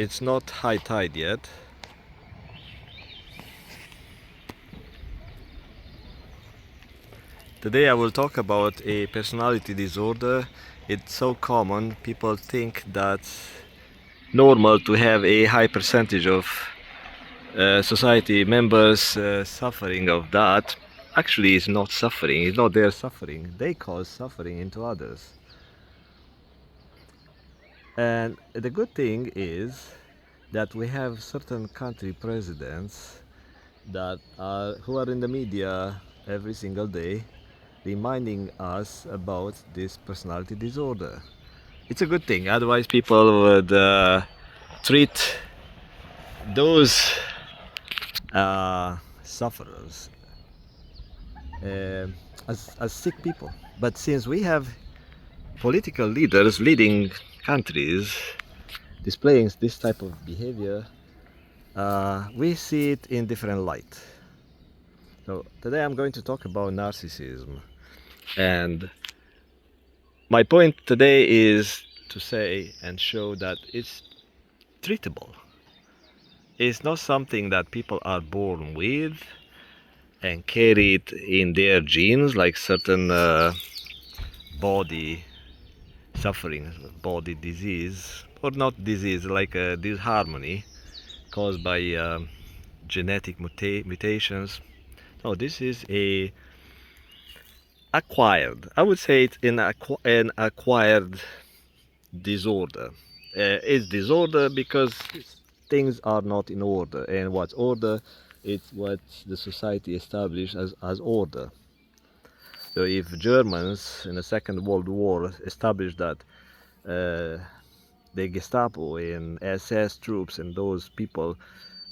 It's not high tide yet. Today I will talk about a personality disorder. It's so common, people think that's normal to have a high percentage of society members suffering of that. Actually, it's not suffering, it's not their suffering. They cause suffering into others. And the good thing is that we have certain country presidents who are in the media every single day reminding us about this personality disorder. It's a good thing, otherwise people would treat those sufferers uh, as sick people. But since we have political leaders leading countries displaying this type of behavior, we see it in different light. So today I'm going to talk about narcissism, and my point today is to say and show that it's treatable. It's not something that people are born with and carry it in their genes, like certain body suffering, body disease, or not disease, like a disharmony caused by genetic mutations. No, this is a acquired. I would say it's an acquired disorder. It's disorder because things are not in order, and what's order? It's what the society established as order. So if Germans in the Second World War established that the Gestapo and SS troops and those people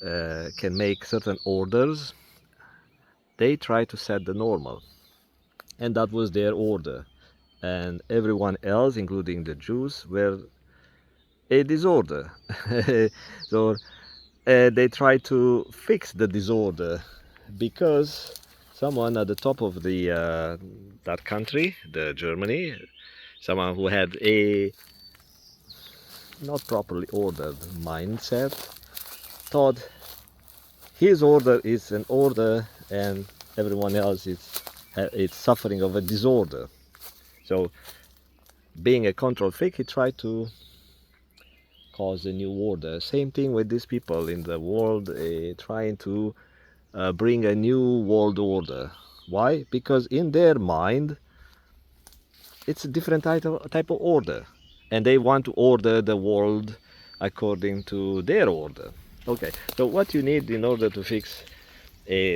can make certain orders, they try to set the normal, and that was their order. And everyone else, including the Jews, were a disorder. So they try to fix the disorder because someone at the top of the that country, the Germany, someone who had a not properly ordered mindset, thought his order is an order and everyone else is it's suffering of a disorder. So being a control freak, he tried to cause a new order. Same thing with these people in the world, trying to bring a new world order. Why? Because in their mind, it's a different type of order, and they want to order the world according to their order. Okay, so what you need in order to fix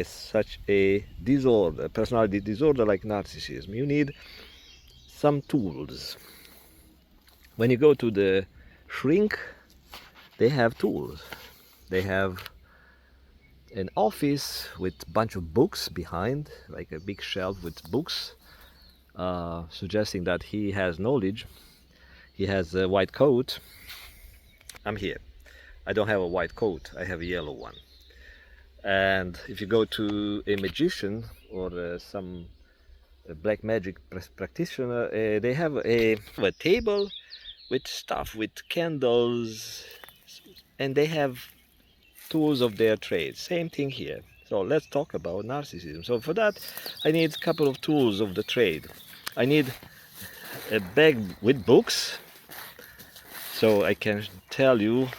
such a disorder, personality disorder like narcissism, you need some tools. When you go to the shrink, they have tools. They have an office with a bunch of books behind, like a big shelf with books, suggesting that he has knowledge. He has a white coat. I'm here. I don't have a white coat, I have a yellow one. And if you go to a magician or some black magic practitioner, they have a table with stuff, with candles, and they have tools of their trade. Same thing here. So let's talk about narcissism. So for that, I need a couple of tools of the trade. I need a bag with books, so I can tell you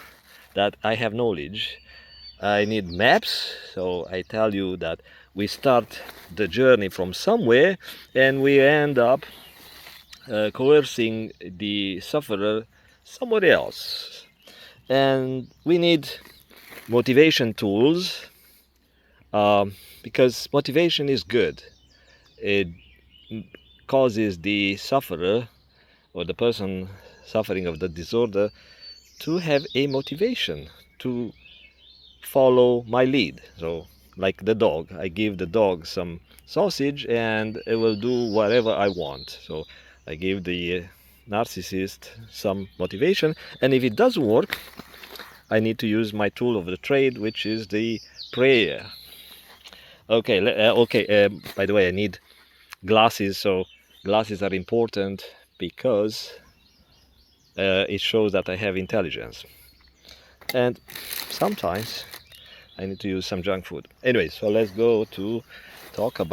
that I have knowledge. I need maps, so I tell you that we start the journey from somewhere and we end up coercing the sufferer somewhere else. And we need motivation tools, because motivation is good. It causes the sufferer or the person suffering of the disorder to have a motivation to follow my lead. So like the dog, I give the dog some sausage and it will do whatever I want. So I give the narcissist some motivation, and if it doesn't work, I need to use my tool of the trade, which is the prayer. Okay, by the way, I need glasses, so glasses are important because it shows that I have intelligence. And sometimes I need to use some junk food. Anyway, so let's go to talk uh,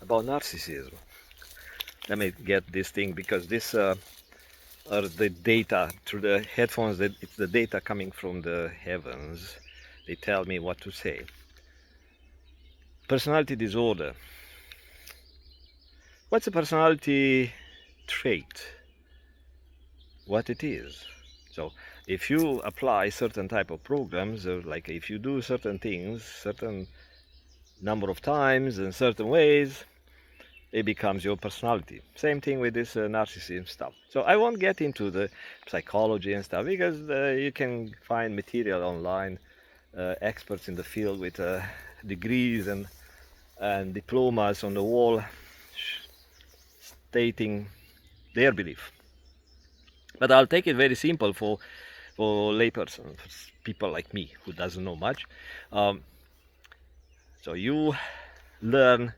about narcissism. Let me get this thing because this are the data through the headphones. That it's the data coming from the heavens. They tell me what to say. Personality disorder. What's a personality trait? What it is? So if you apply certain type of programs, or like if you do certain things, certain number of times in certain ways, it becomes your personality. Same thing with this narcissism stuff. So I won't get into the psychology and stuff because you can find material online, experts in the field with degrees and diplomas on the wall stating their belief. But I'll take it very simple for layperson, for people like me who doesn't know much. Um, so you learn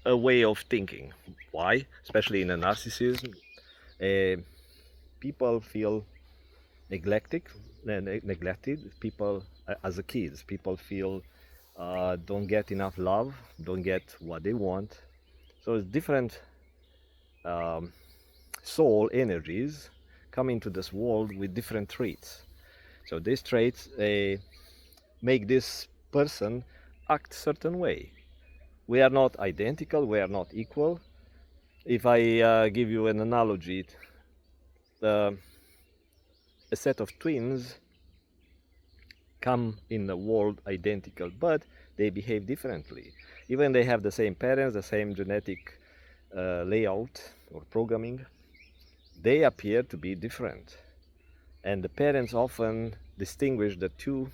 a way of thinking. Why? Especially in a narcissism, people feel neglected. People, as a kids, people feel don't get enough love, don't get what they want. So it's different um, soul energies come into this world with different traits. So these traits make this person act certain way. We are not identical, we are not equal. If I give you an analogy, uh, a set of twins come in the world identical, but they behave differently. Even they have the same parents, the same genetic layout or programming, they appear to be different. And the parents often distinguish the two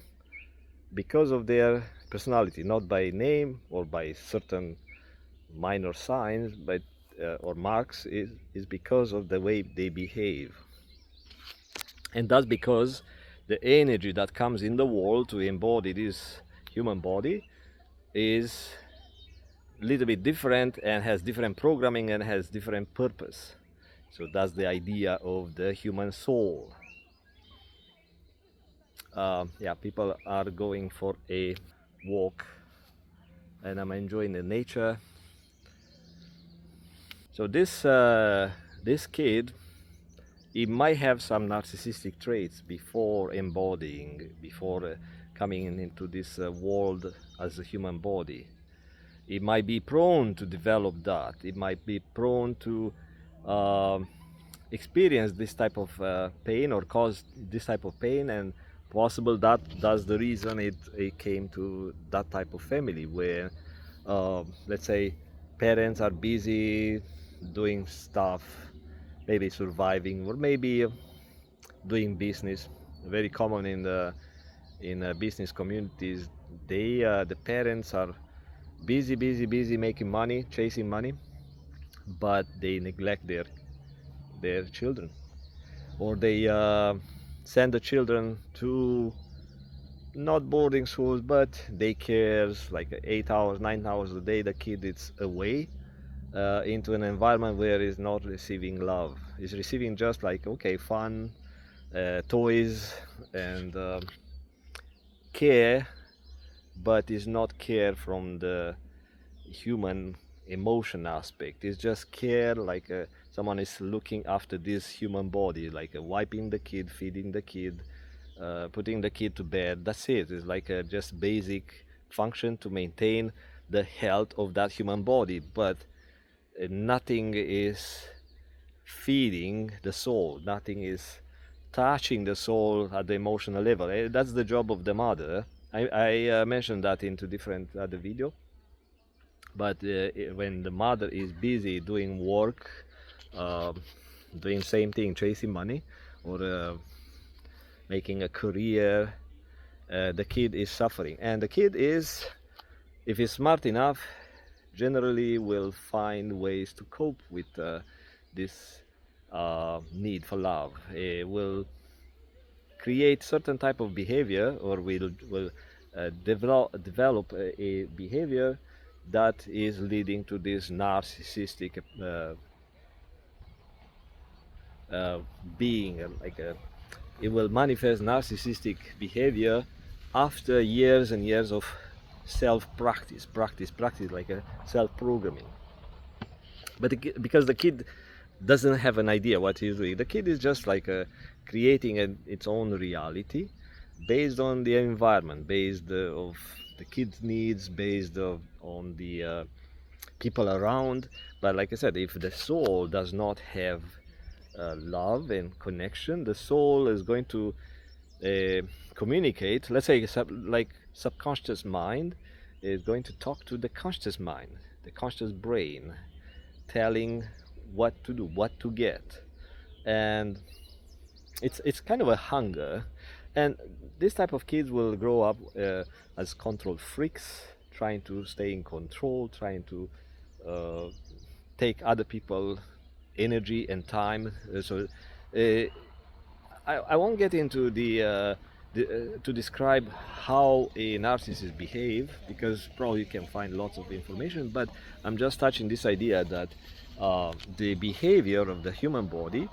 because of their personality, not by name or by certain minor signs, but or marks, is because of the way they behave. And that's because the energy that comes in the world to embody this human body is a little bit different and has different programming and has different purpose. So that's the idea of the human soul. Yeah, people are going for a walk and I'm enjoying the nature. So this kid, he might have some narcissistic traits before embodying, before coming into this world as a human body. It might be prone to develop that. It might be prone to um experience this type of pain or cause this type of pain, and possible that that's the reason it came to that type of family where let's say parents are busy doing stuff, maybe surviving or maybe doing business. Very common in the business communities. The parents are busy making money, chasing money, but they neglect their children, or they send the children to not boarding schools but daycares, like 8 hours 9 hours a day the kid is away into an environment where he's not receiving love. He's receiving just like okay fun, toys and care, but is not care from the human emotion aspect. It's just care like someone is looking after this human body, like wiping the kid, feeding the kid, putting the kid to bed. That's it. It's like a just basic function to maintain the health of that human body, but nothing is feeding the soul, nothing is touching the soul at the emotional level. That's the job of the mother. I mentioned that into different other video, but when the mother is busy doing work, um, doing same thing, chasing money or making a career, the kid is suffering, and the kid is, if he's smart enough, generally will find ways to cope with this need for love. It will create certain type of behavior, or will develop a behavior that is leading to this narcissistic uh, being like a, it will manifest narcissistic behavior after years and years of self practice, like a self programming. But because the kid doesn't have an idea what he's doing, the kid is just like creating its own reality based on the environment, based of the kid's needs, based on the people around. But like I said, if the soul does not have love and connection, the soul is going to uh, communicate. Let's say like subconscious mind is going to talk to the conscious mind, the conscious brain, telling what to do, what to get. And it's kind of a hunger. And this type of kids will grow up as control freaks, trying to stay in control, trying to uh, take other people energy and time. I won't get into to describe how a narcissist behave, because probably you can find lots of information, but I'm just touching this idea that the behavior of the human body,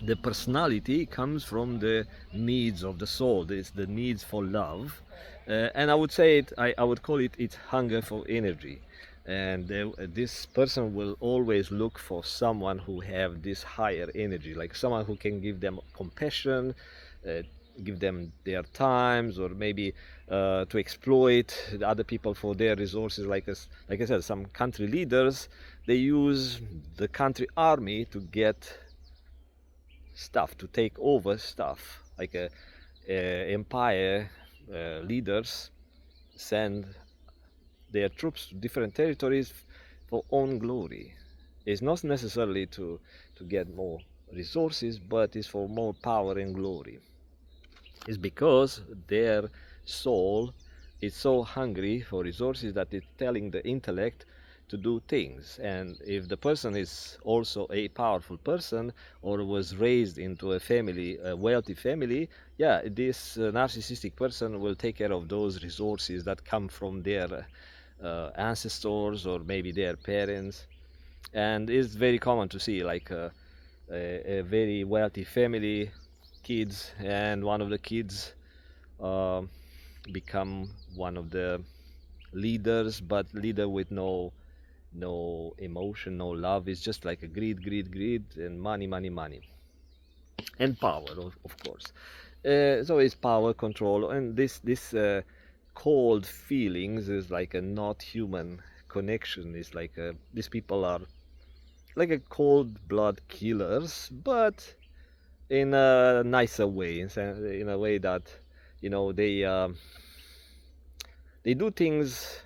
the personality comes from the needs of the soul. It's the needs for love, and I would say I would call it its hunger for energy. And this person will always look for someone who have this higher energy, like someone who can give them compassion, uh, give them their times, or maybe to exploit the other people for their resources. Like I said, some country leaders, they use the country army to get stuff, to take over stuff, like empire leaders send their troops to different territories for own glory. It's not necessarily to get more resources, but it's for more power and glory. It's because their soul is so hungry for resources that it's telling the intellect to do things. And if the person is also a powerful person or was raised into a family, a wealthy family, yeah, this narcissistic person will take care of those resources that come from their ancestors or maybe their parents. And it's very common to see like a very wealthy family, kids, and one of the kids uh, become one of the leaders, but leader with no emotion, no love. It's just like a greed, and money, and power, of course. So it's power, control, and this cold feelings is like a not human connection. It's like these people are like a cold blood killers, but in a nicer way, in a way that they do things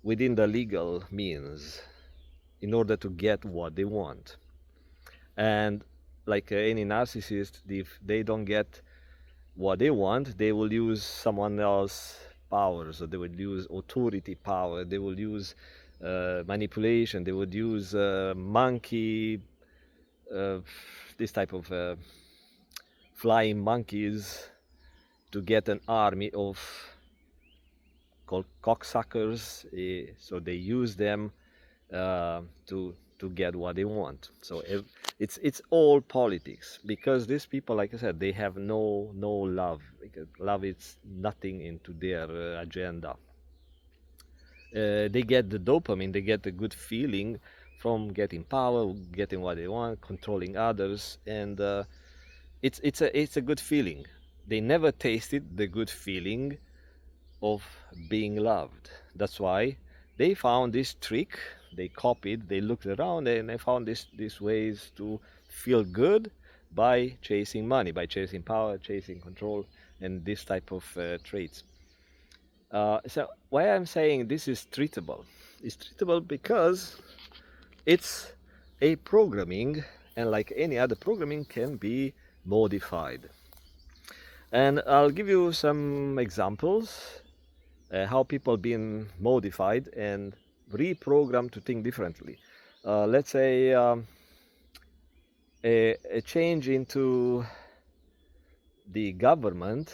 within the legal means in order to get what they want. And like any narcissist, if they don't get what they want, they will use someone else's power. So they will use authority power, they will use manipulation, they would use monkey, uh, this type of flying monkeys to get an army of called cocksuckers. So they use them to get what they want. So it's all politics, because these people, like I said, they have no love. Because love is nothing into their agenda. They get the dopamine, they get the good feeling from getting power, getting what they want, controlling others, and it's a good feeling. They never tasted the good feeling of being loved. That's why they found this trick. They copied, they looked around, and they found these ways to feel good by chasing money, by chasing power, chasing control, and this type of traits. So why I'm saying this is treatable? It's treatable because it's a programming, and like any other programming, can be modified. And I'll give you some examples how people been modified and reprogrammed to think differently. Let's say a change into the government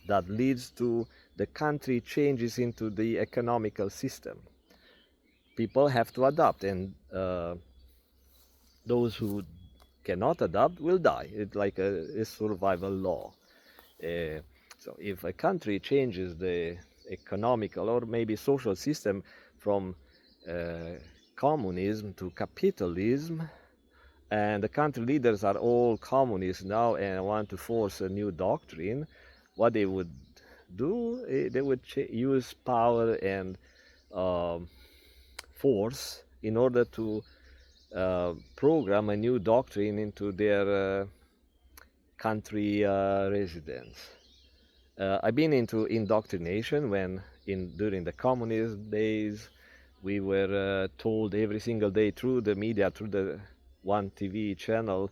that leads to the country changes into the economical system. People have to adapt, and those who cannot adapt will die. It's like a survival law. Uh, so if a country changes the economical or maybe social system from uh, communism to capitalism, and the country leaders are all communists now and want to force a new doctrine, what they would do, they would use power and um, force in order to program a new doctrine into their country residents. I've been into indoctrination when during the communist days we were told every single day through the media, through the one TV channel,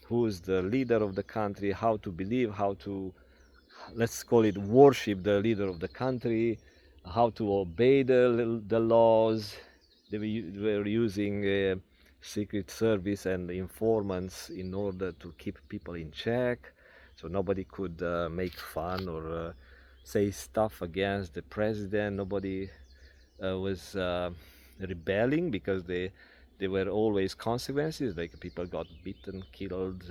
who's the leader of the country, how to believe, how to, let's call it, worship the leader of the country, how to obey the laws. They were using secret service and informants in order to keep people in check, so nobody could make fun or say stuff against the president. Nobody was rebelling because there were always consequences, like people got beaten, killed,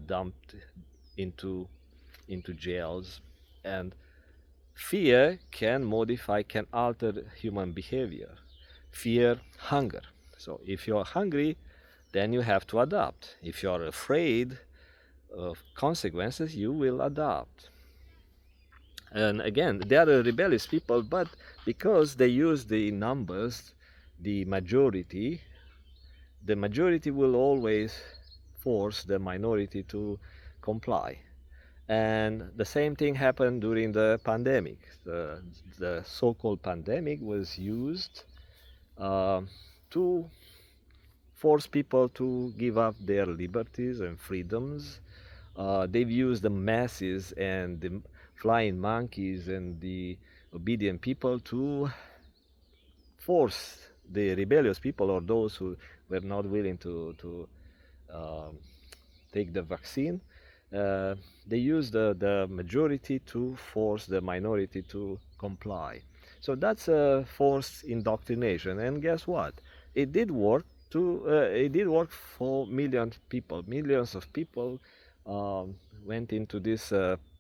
dumped into jails. And fear can modify, can alter human behavior. Fear, hunger. So if you're hungry, then you have to adapt. If you're afraid of consequences, you will adapt. And again, they are rebellious people, but because they use the numbers, the majority will always force the minority to comply. And the same thing happened during the pandemic. The so-called pandemic was used to force people to give up their liberties and freedoms. They've used the masses and the flying monkeys and the obedient people to force the rebellious people, or those who were not willing to take the vaccine. They use the majority to force the minority to comply. So that's a forced indoctrination, and guess what? It did work. It did work for millions of people went into this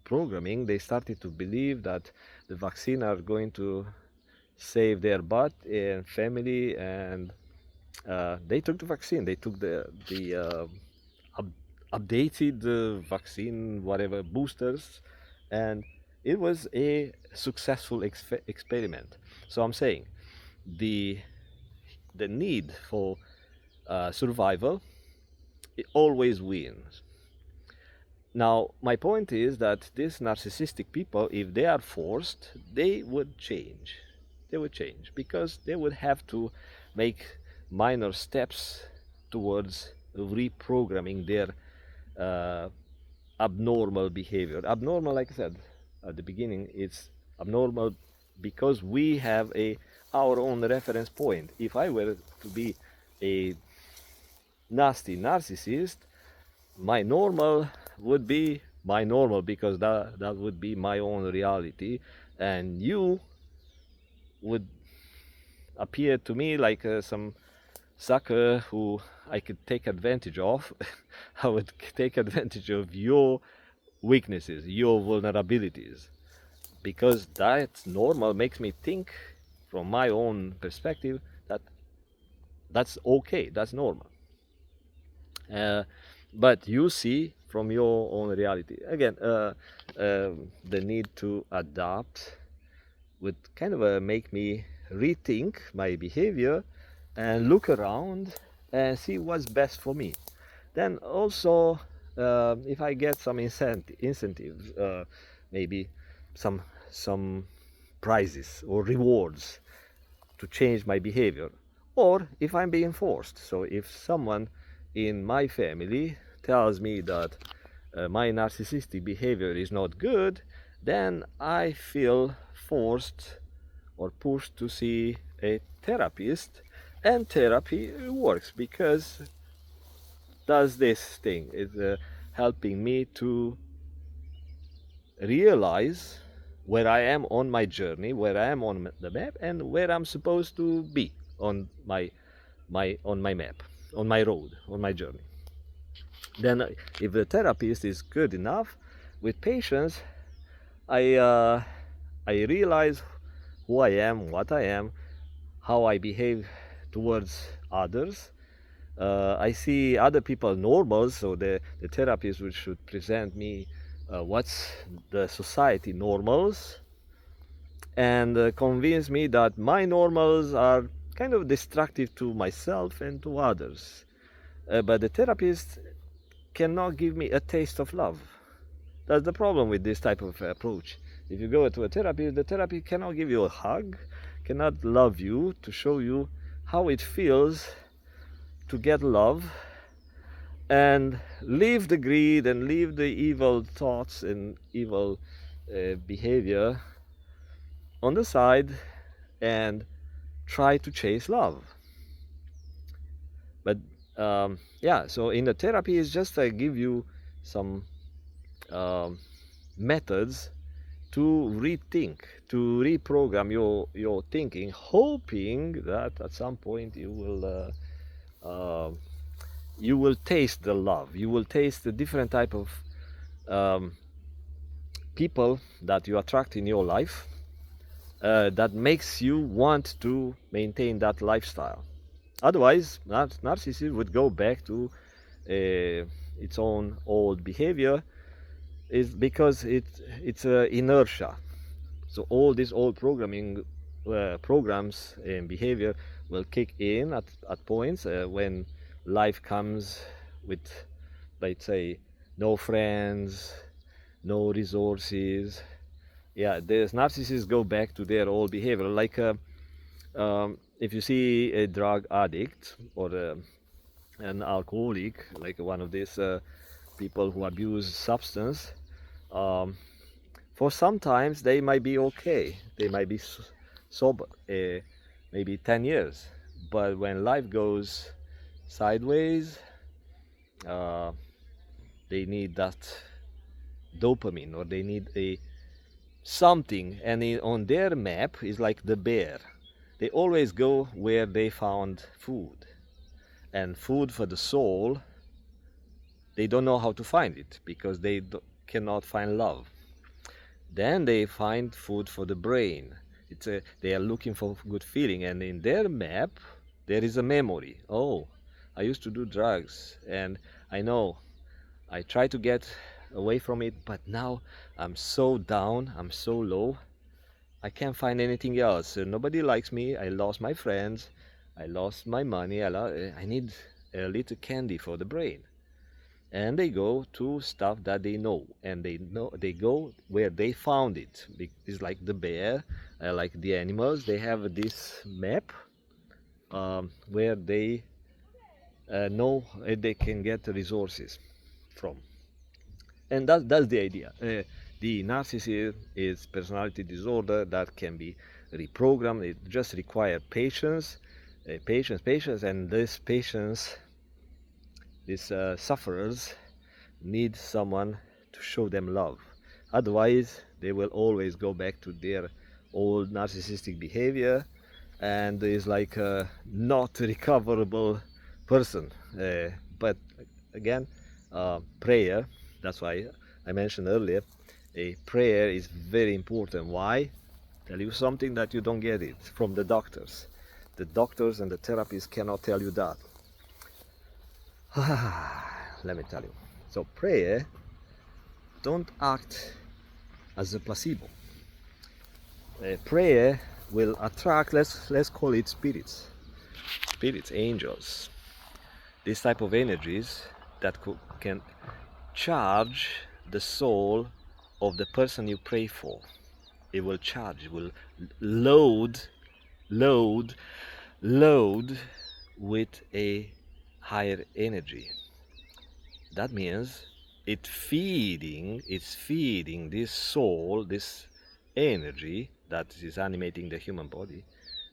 programming. They started to believe that the vaccine are going to save their butt and family, and they took the vaccine. They took the updated vaccine, whatever, boosters, and it was a successful experiment. So I'm saying the need for survival, it always wins. Now, my point is that these narcissistic people, if they are forced, they would change. They would change because they would have to make minor steps towards reprogramming their abnormal behavior. Abnormal, like I said at the beginning, it's abnormal because we have our own reference point. If I were to be a nasty narcissist, my normal would be my normal, because that would be my own reality, and you would appear to me like some sucker who I could take advantage of. I would take advantage of your weaknesses, your vulnerabilities, because that normal makes me think from my own perspective that that's okay, that's normal. But you see from your own reality. Again, the need to adapt would kind of make me rethink my behavior and look around and see what's best for me. Then also, if I get some incentives, maybe some prizes or rewards to change my behavior, or if I'm being forced. So if someone in my family tells me that my narcissistic behavior is not good, then I feel forced or pushed to see a therapist, and therapy works because does this thing. It's helping me to realize where I am on my journey, where I am on the map, and where I'm supposed to be on my map. on my road, on my journey. Then if the therapist is good enough with patience, I I realize who I am, what I am, how I behave towards others. I see other people normal, so the therapist should present me what's the society normals, and convince me that my normals are kind of destructive to myself and to others. But the therapist cannot give me a taste of love. That's the problem with this type of approach. If you go to a therapist, the therapist cannot give you a hug, cannot love you to show you how it feels to get love, and leave the greed and leave the evil thoughts and evil behavior on the side and try to chase love. But yeah, so in the therapy, it's just I give you some um, methods to rethink, to reprogram your thinking, hoping that at some point you will taste the love, you will taste the different type of um, people that you attract in your life, that makes you want to maintain that lifestyle. Otherwise, narcissism would go back to its own old behavior, is because it's inertia. So all these old programming programs and behavior will kick in at points when life comes with, let's say, no friends, no resources. Yeah, the narcissists go back to their old behavior. Like if you see a drug addict or an alcoholic, like one of these people who abuse substance, um, for sometimes they might be okay, they might be sober, maybe 10 years, but when life goes sideways, uh, they need that dopamine, or they need a something, and on their map is like the bear. They always go where they found food, and food for the soul, they don't know how to find it because they cannot find love. Then they find food for the brain. They are looking for good feeling, and in their map there is a memory. Oh, I used to do drugs, and I know I try to get away from it, but now I'm so down, I'm so low, I can't find anything else. Nobody likes me, I lost my friends, I lost my money, I need a little candy for the brain. And they go to stuff that they know, and they go where they found it. It's like the bear, like the animals, they have this map where they know they can get resources from. And that's the idea. The narcissism is personality disorder that can be reprogrammed. It just requires patience, patience, and this patience, these sufferers need someone to show them love. Otherwise, they will always go back to their old narcissistic behavior, and is like a not recoverable person. But again, prayer, that's why I mentioned earlier, a prayer is very important. Why? Tell you something that you don't get it from the doctors. The doctors and the therapists cannot tell you that. Let me tell you. So prayer don't act as a placebo. Prayer will attract, let's call it spirits, angels, this type of energies that can charge the soul of the person you pray for. It will charge, it will load with a higher energy. That means it's feeding this soul, this energy that is animating the human body,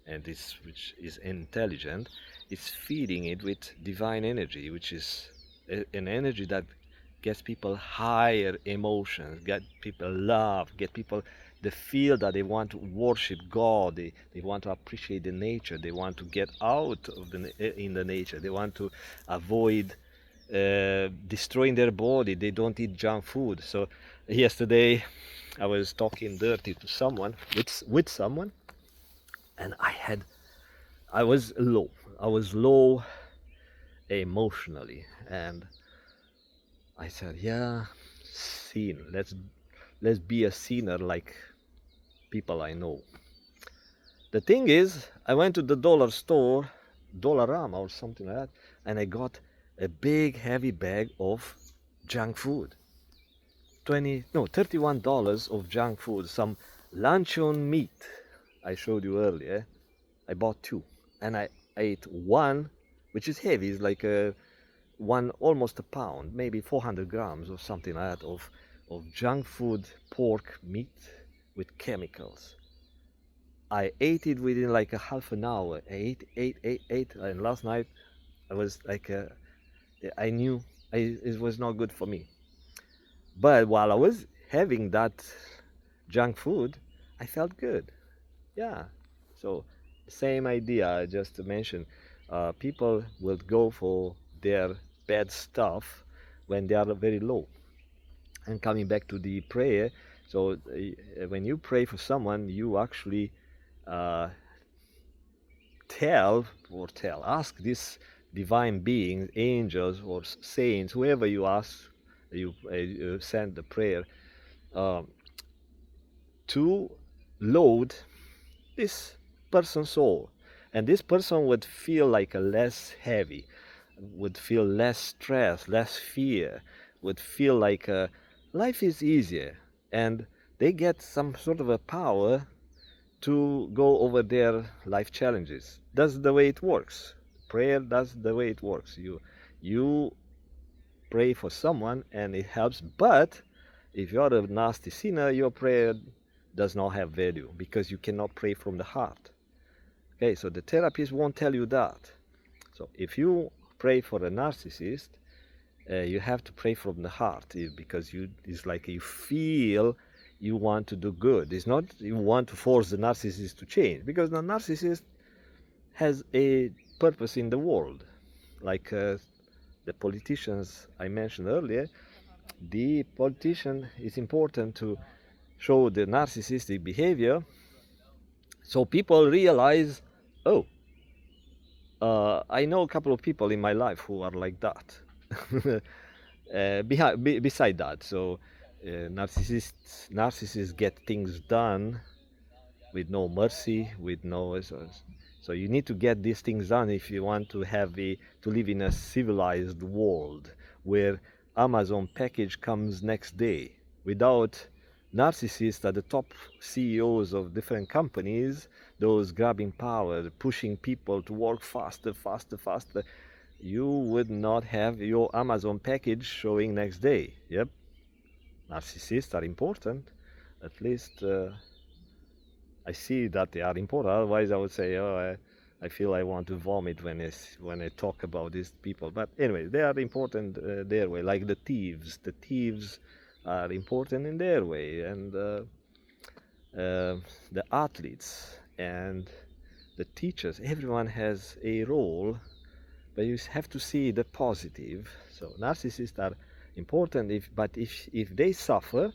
and this which is intelligent, is feeding it with divine energy, which is an energy that gets people higher emotions, get people love, get people They feel that they want to worship God. They want to appreciate the nature. They want to get out of in the nature. They want to avoid destroying their body. They don't eat junk food. So yesterday I was talking dirty to someone, with someone, and I was low. I was low emotionally, and I said, yeah, sin. Let's be a sinner like people I know. The thing is, I went to the dollar store, Dollarama or something like that, and I got a big heavy bag of junk food. $31 of junk food, some luncheon meat I showed you earlier. I bought two, and I ate one, which is heavy. It's like one almost a pound, maybe 400 grams or something like that of junk food pork meat with chemicals. I ate it within like a half an hour. I ate, and last night I was like, I knew it was not good for me. But while I was having that junk food, I felt good. Yeah. So same idea I just mentioned. People will go for their bad stuff when they are very low. And coming back to the prayer, so when you pray for someone, you actually uh, ask this divine beings, angels or saints, whoever you ask, you send the prayer um, to load this person's soul, and this person would feel like a less heavy, would feel less stress, less fear, would feel like life is easier, and they get some sort of a power to go over their life challenges. That's the way it works. Prayer, that's the way it works. You pray for someone and it helps, but if you're a nasty sinner, your prayer does not have value because you cannot pray from the heart. Okay, so the therapist won't tell you that. So if you pray for a narcissist, you have to pray from the heart because it's like you feel you want to do good. It's not you want to force the narcissist to change, because the narcissist has a purpose in the world. Like the politicians I mentioned earlier, the politician is important to show the narcissistic behavior so people realize, oh, I know a couple of people in my life who are like that. Beside that, so narcissists get things done with no mercy, with no. So you need to get these things done if you want to to live in a civilized world where Amazon package comes next day. Without narcissists at the top CEOs of different companies, those grabbing power, pushing people to work faster, faster, faster, you would not have your Amazon package showing next day. Yep, narcissists are important. At least I see that they are important. Otherwise, I would say, oh, I feel I want to vomit when I talk about these people. But anyway, they are important their way. Like the thieves. The thieves are important in their way, and the athletes and the teachers. Everyone has a role, but you have to see the positive. So narcissists are important, but if they suffer,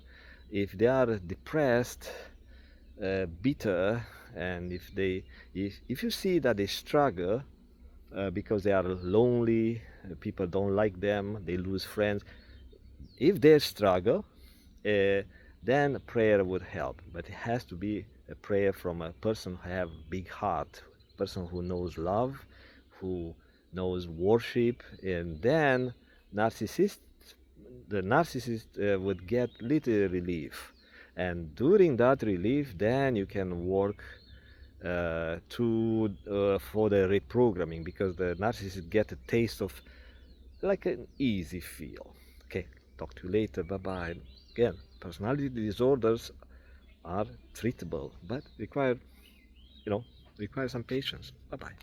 if they are depressed, bitter, and if you see that they struggle because they are lonely, people don't like them, they lose friends. If they struggle, then prayer would help, but it has to be a prayer from a person who have big heart, person who knows love, who knows worship, and then narcissist the narcissist would get little relief, and during that relief then you can work for the reprogramming, because the narcissist get a taste of like an easy feel. Okay, talk to you later. Bye bye. Again, personality disorders are treatable, but require some patience. Bye bye.